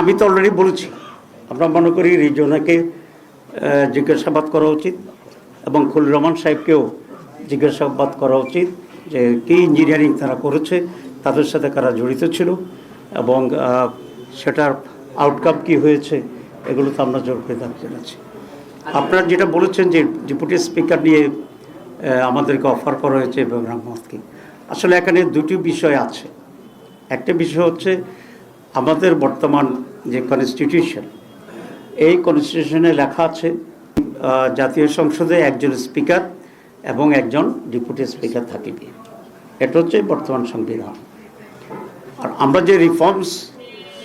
আমি তো অলরেডি বলেছি, আমরা মনে করি রিজওয়ানাকে জিজ্ঞাসাবাদ করা উচিত এবং খলিল রহমান সাহেবকেও জিজ্ঞাসাবাদ করা উচিত যে কী ইঞ্জিনিয়ারিং তারা করেছে, তাদের সাথে কারা জড়িত ছিল এবং সেটার আউটকাম কী হয়েছে, এগুলো তো আমরা জোর করে দাবি জানাচ্ছি। আপনারা যেটা বলেছেন যে ডেপুটি স্পিকার নিয়ে আমাদেরকে অফার করা হয়েছে এবং রহমতকে, আসলে এখানে দুটি বিষয় আছে। একটা বিষয় হচ্ছে আমাদের বর্তমান যে কনস্টিটিউশন, এই কনস্টিটিউশনে লেখা আছে জাতীয় সংসদে একজন স্পিকার এবং একজন ডেপুটি স্পিকার থাকিবে। এটা হচ্ছে বর্তমান সংবিধান। আর আমরা যে রিফর্মস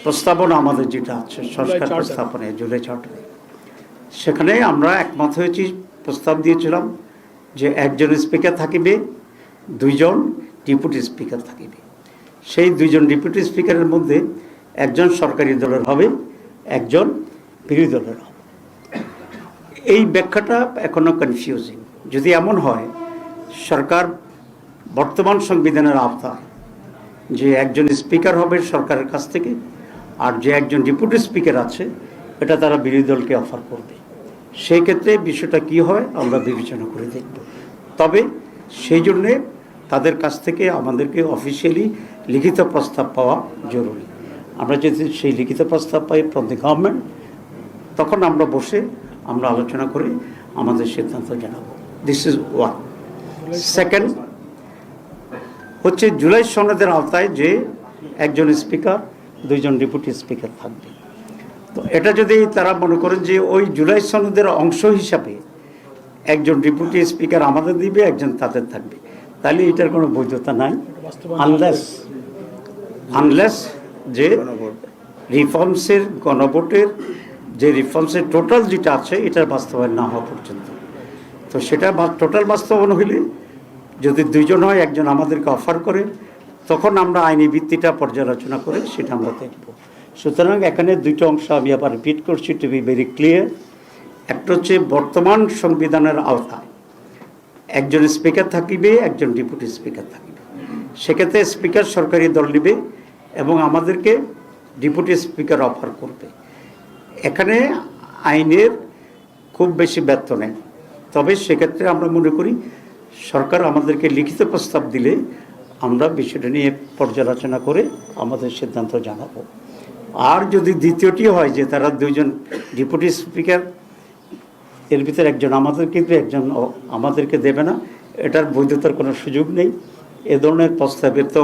প্রস্তাবনা আমাদের যেটা আছে সংস্কার প্রস্তাবনায় জুলাই চার্টারে, সেখানে আমরা একমত হয়েছি, প্রস্তাব দিয়েছিলাম যে একজন স্পিকার থাকিবে, দুইজন ডেপুটি স্পিকার থাকিবে। সেই দুইজন ডেপুটি স্পিকারের মধ্যে একজন সরকারি দলের হবে, একজন বিরোধী দলের হবে। এই ব্যাখ্যাটা এখনও কনফিউজিং। যদি এমন হয় সরকার বর্তমান সংবিধানের আওতায় যে একজন স্পিকার হবে সরকারের কাছ থেকে, আর যে একজন ডেপুটি স্পিকার আছে এটা তারা বিরোধী দলকে অফার করবে, সেই ক্ষেত্রে বিষয়টা কী হয় আমরা বিবেচনা করে দেখব। তবে সেই জন্যে তাদের কাছ থেকে আমাদেরকে অফিসিয়ালি লিখিত প্রস্তাব পাওয়া জরুরি। আমরা যদি সেই লিখিত প্রস্তাব পাই ফ্রম দি গভর্নমেন্ট, তখন আমরা বসে আমরা আলোচনা করে আমাদের সিদ্ধান্ত জানাবো। This is one. সেকেন্ড হচ্ছে জুলাই সনদের আওতায় যে একজন স্পিকার, দুইজন ডেপুটি স্পিকার থাকবে। তো এটা যদি তারা মনে করেন যে ওই জুলাই সনদের অংশ হিসাবে একজন ডেপুটি স্পিকার আমাদের দিবে, একজন তাদের থাকবে, তাহলে এটার কোনো বৈধতা নাই, আনলেস যে রিফর্মসের গণভোটের যে রিফর্মসের টোটাল যেটা আছে এটার বাস্তবায়ন না হওয়া পর্যন্ত। তো সেটা টোটাল বাস্তবায়ন হইলে যদি দুইজন হয়, একজন আমাদেরকে অফার করে, তখন আমরা আইনি ভিত্তিটা পর্যালোচনা করে সেটা আমরা দেখব। সুতরাং এখানে দুইটা অংশ আমি আবার রিপিট করছি টু বি ভেরি ক্লিয়ার। একটা হচ্ছে বর্তমান সংবিধানের আওতায় একজন স্পিকার থাকিবে, একজন ডেপুটি স্পিকার থাকিবে। সেক্ষেত্রে স্পিকার সরকারি দল নেবে এবং আমাদেরকে ডেপুটি স্পিকার অফার করবে। এখানে আইনের খুব বেশি ব্যর্থ নেই। তবে সেক্ষেত্রে আমরা মনে করি সরকার আমাদেরকে লিখিত প্রস্তাব দিলে আমরা বিষয়টা নিয়ে পর্যালোচনা করে আমাদের সিদ্ধান্ত জানাবো। আর যদি দ্বিতীয়টি হয় যে তারা দুইজন ডেপুটি স্পিকার, এর ভিতরে একজন আমাদের কিন্তু একজন আমাদেরকে দেবে না, এটার বৈধতার কোনো সুযোগ নেই। এ ধরনের প্রস্তাবের তো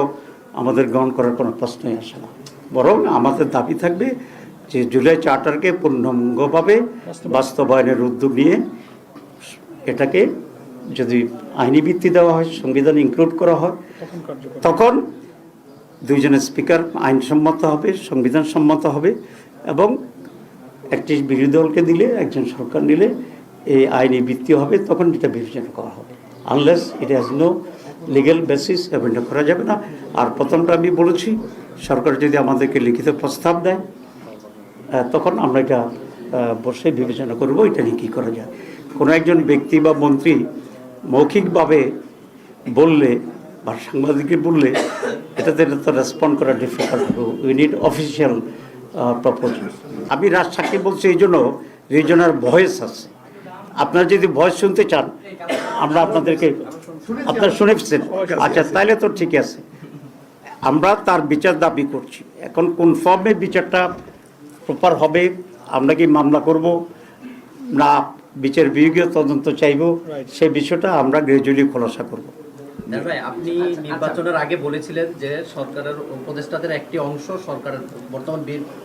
আমাদের গ্রহণ করার কোনো প্রশ্নই আসে না। বরং আমাদের দাবি থাকবে যে জুলাই চার্টারকে পূর্ণাঙ্গভাবে বাস্তবায়নের উদ্যোগ নিয়ে এটাকে যদি আইনি ভিত্তি দেওয়া হয়, সংবিধান ইনক্লুড করা হয়, তখন দুইজনের স্পিকার আইনসম্মত হবে, সংবিধান সম্মত হবে এবং একটি বিরোধী দলকে দিলে, একজন সরকার নিলে এই আইনি ভিত্তি হবে, তখন এটা বিবেচনা করা হবে। Unless it has no legal basis, এটা করা যাবে না। আর প্রথমটা আমি বলেছি, সরকার যদি আমাদেরকে লিখিত প্রস্তাব দেয় তখন আমরা এটা বসে বিবেচনা করব এটা নিয়ে কী করা যায়। কোনো একজন ব্যক্তি বা মন্ত্রী মৌখিকভাবে বললে বা সাংবাদিককে বললে এটাতে তো রেসপন্ড করা difficult. We need official proposal. আমি সাক্ষী বলছি এই জন্য রিজনার ভয়েস আছে। আপনারা যদি ভয়েস শুনতে চান আমরা আপনাদেরকে, আপনারা শুনেছেন, আচ্ছা তাইলে তো ঠিক আছে। আমরা তার বিচার দাবি করছি। এখন কোন ফর্মে বিচারটা প্রপার হবে, আমরা কি মামলা করব না বিচার বিভাগীয় তদন্ত চাইব, সেই বিষয়টা আমরা গ্রাজুয়ালি খোলাসা করব। ভাই, আপনি নির্বাচনের আগে বলেছিলেন যে সরকারের উপদেষ্টাদের একটি অংশ সরকারের বর্তমান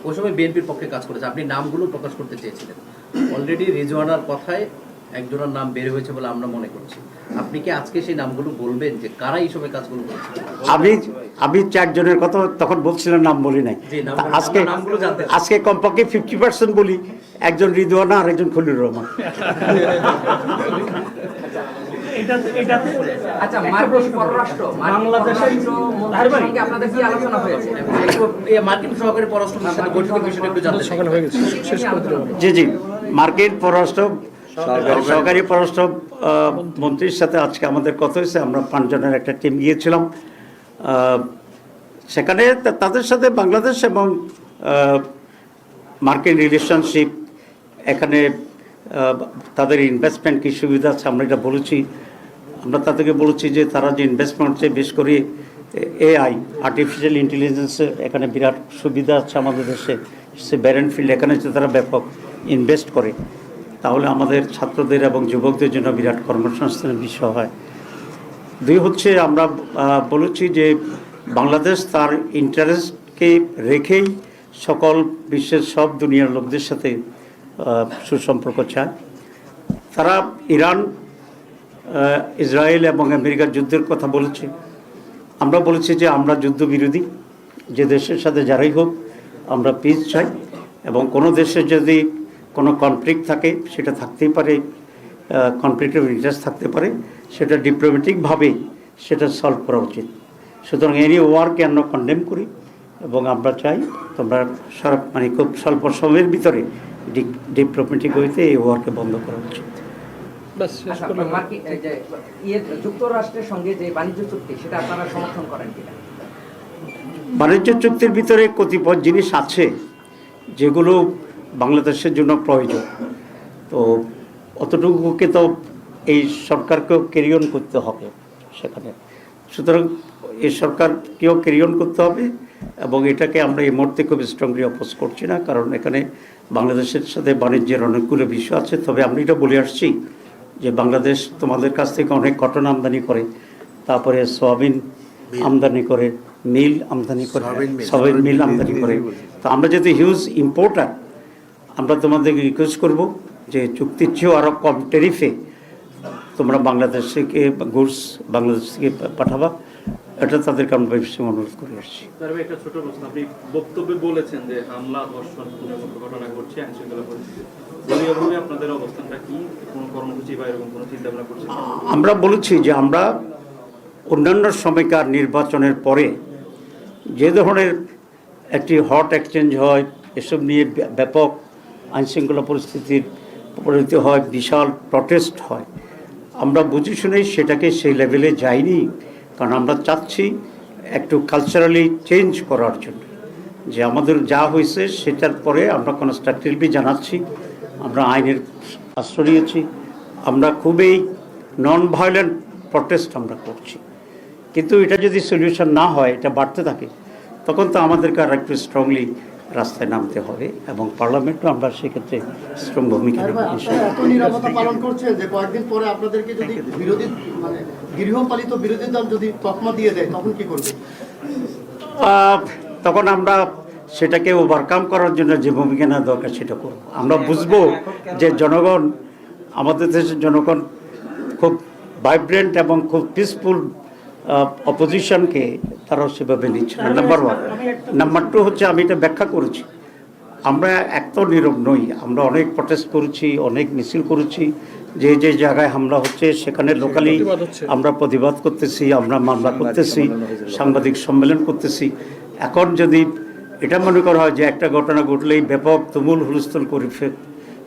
ওই সময় বিএনপির পক্ষে কাজ করেছে, আপনি নামগুলো প্রকাশ করতে চেয়েছিলেন। অলরেডি রিজওয়ানার কথায় একজনের নাম বের হয়েছে বলে আমরা মনে করছি। আপনি কি আজকে সেই নামগুলো বলবেন যে কারা এই সময় কাজগুলো করেছে? আমি চারজনের কথা তখন বলছিলাম, নাম বলি নাই। আজকে কমপক্ষে 50% বলি, একজন রিজওয়ানা আর একজন খলিল রহমান। আচ্ছা, মার্কিন পররাষ্ট্র আপনাদের কি আলোচনা হয়েছে? মার্কিন সহকারী পররাষ্ট্র বৈঠকের বিষয়টা একটু জানতে চাই। জি, মার্কিন পররাষ্ট্র সহকারী পররাষ্ট্র মন্ত্রীর সাথে আজকে আমাদের কথা হয়েছে। আমরা 5 জনের একটা টিম গিয়েছিলাম। সেখানে তাদের সাথে বাংলাদেশ এবং মার্কিন রিলেশনশিপ, এখানে তাদের ইনভেস্টমেন্ট কী সুবিধা আছে আমরা এটা বলেছি। আমরা তাদেরকে বলেছি যে তারা যে ইনভেস্টমেন্ট হচ্ছে, বেশ করে এআই, আর্টিফিশিয়াল ইন্টেলিজেন্সের এখানে বিরাট সুবিধা আছে আমাদের দেশে। সে ব্যারেনফিল্ড এখানে যদি তারা ব্যাপক ইনভেস্ট করে, তাহলে আমাদের ছাত্রদের এবং যুবকদের জন্য বিরাট কর্মসংস্থানের বিষয় হয়। দুই হচ্ছে, আমরা বলেছি যে বাংলাদেশ তার ইন্টারেস্টকে রেখেই সকল বিশ্বের সব দুনিয়ার লোকদের সাথে সুসম্পর্ক চায়। তারা ইরান, ইসরায়েল এবং আমেরিকার যুদ্ধের কথা বলেছে। আমরা বলেছি যে আমরা যুদ্ধবিরোধী, যে দেশের সাথে যারাই হোক আমরা পিস চাই, এবং কোনো দেশের যদি কোনো কনফ্লিক্ট থাকে, সেটা থাকতেই পারে, কনফ্লিক্ট অফ ইন্টারেস্ট থাকতে পারে, সেটা ডিপ্লোম্যাটিকভাবেই সেটা সলভ করা উচিত। সুতরাং এনি ওয়ারকে আমরা কন্ডেম করি, এবং আমরা চাই তোমরা মানে খুব স্বল্প সময়ের ভিতরে ডিপ্লোম্যাটিক ওয়েতে এই ওয়ারকে বন্ধ করা উচিত। আচ্ছা, এই যে যুক্তরাষ্ট্রের সঙ্গে যে বাণিজ্য চুক্তি, সেটা আপনারা সমর্থন করেন কিনা? বাণিজ্য চুক্তির ভিতরে কতিপয় জিনিস আছে যেগুলো বাংলাদেশের জন্য প্রয়োজন, তো অতটুকুকে তো এই সরকারকেও ক্যারি অন করতে হবে সেখানে। সুতরাং এই সরকারকেও ক্যারি অন করতে হবে, এবং এটাকে আমরা এই মুহূর্তে খুব স্ট্রংলি অপোজ করছি না, কারণ এখানে বাংলাদেশের সাথে বাণিজ্যের অনেকগুলো বিষয় আছে। তবে আমরা এটা বলে আসছি যে বাংলাদেশ তোমাদের কাছ থেকে অনেক কটন আমদানি করে, তারপরে সয়াবিন আমদানি করে, মিল আমদানি করে, সয়াবিন মিল আমদানি করে। তো আমরা যেহেতু হিউজ ইম্পোর্টার, আমরা তোমাদেরকে রিকোয়েস্ট করব যে চুক্তির চেয়েও আরও কম ট্যারিফে তোমরা বাংলাদেশ থেকে গুডস বাংলাদেশ থেকে পাঠাবা। এটা তাদেরকে আমরা বেশি অনুরোধ করে আসছি। একটা ছোট প্রশ্ন, আপনি বক্তব্যে বলেছেন যে হামলা, ধর্ষণ, ঘটনা ঘটছে, আইনশৃঙ্খলা পরিস্থিতি, দলীয়ভাবে আপনাদের অবস্থানটা কি? কোনো কর্মসূচি বা এরকম কোনো চিন্তা ভাবনা করছেন? আমরা বলেছি যে আমরা অন্যান্য সময়কার নির্বাচনের পরে যে ধরনের একটি হট এক্সচেঞ্জ হয়, এসব নিয়ে ব্যাপক আইনশৃঙ্খলা পরিস্থিতির পরিণতি হয়, বিশাল প্রটেস্ট হয়, আমরা বুঝে শুনেই সেটাকে সেই লেভেলে যাইনি। কারণ আমরা চাচ্ছি একটু কালচারালি চেঞ্জ করার জন্য, যে আমাদের যা হয়েছে সেটার পরে আমরা কনস্ট্রাকটিভলি জানাচ্ছি, আমরা আইনের আশ্রয় নিয়েছি, আমরা খুবই নন ভায়োলেন্ট প্রটেস্ট আমরা করছি। কিন্তু এটা যদি সলিউশন না হয়, এটা বাড়তে থাকে, তখন তো আমাদেরকে আর একটু স্ট্রংলি রাস্তায় নামতে হবে, এবং পার্লামেন্টও আমরা সেক্ষেত্রে স্ট্রং ভূমিকা নেব। এত নিরাপত্তা পালন করছে যে কয়েকদিন পরে আপনাদেরকে যদি বিরোধী মানে গৃহপালিত বিরোধী দল যদি তকমা দিয়ে দেয়, তখন কি করবে? তখন আমরা সেটাকে ওভারকাম করার জন্য যে ভূমিকা নেওয়া দরকার সেটা করব। আমরা বুঝবো যে জনগণ, আমাদের দেশের জনগণ খুব ভাইব্রেন্ট এবং খুব পিসফুল অপোজিশনকে তারাও সেভাবে নিচ্ছে না, নাম্বার ওয়ান। নাম্বার টু হচ্ছে, আমি এটা ব্যাখ্যা করেছি, আমরা এক তো নীরব নই, আমরা অনেক প্রটেস্ট করেছি, অনেক মিছিল করেছি, যে যে জায়গায় হামলা হচ্ছে সেখানে লোকালি আমরা প্রতিবাদ করতেছি, আমরা মামলা করতেছি, সাংবাদিক সম্মেলন করতেছি। এখন যদি এটা মনে করা হয় যে একটা ঘটনা ঘটলেই ব্যাপক তুমুল হুলস্থুল করে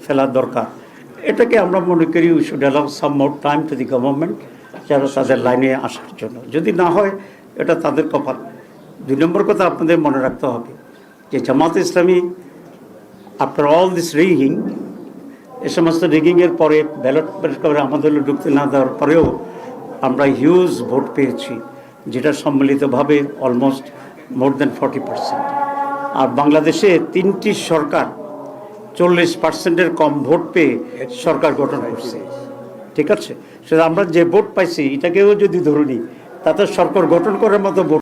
ফেলা দরকার, এটাকে আমরা মনে করি we should allow some more time to the government, যারা তাদের লাইনে আসার জন্য। যদি না হয় এটা তাদের কপাল। দুই নম্বর কথা আপনাদের মনে রাখতে হবে যে Jamaat Islami after all this rigging, এ সমস্ত রিগিংয়ের পরে ব্যালট করে আমাদের ঢুকতে না দেওয়ার পরেও আমরা হিউজ ভোট পেয়েছি, যেটা সম্মিলিতভাবে অলমোস্ট মোর দেন 40%। আর বাংলাদেশে 3টি সরকার 40%-এর কম ভোট পেয়ে সরকার গঠন করছে, ঠিক আছে? সেটা আমরা যে ভোট পাইছি এটাকেও যদি ধরে নিই, তাতে সরকার গঠন করার মতো ভোট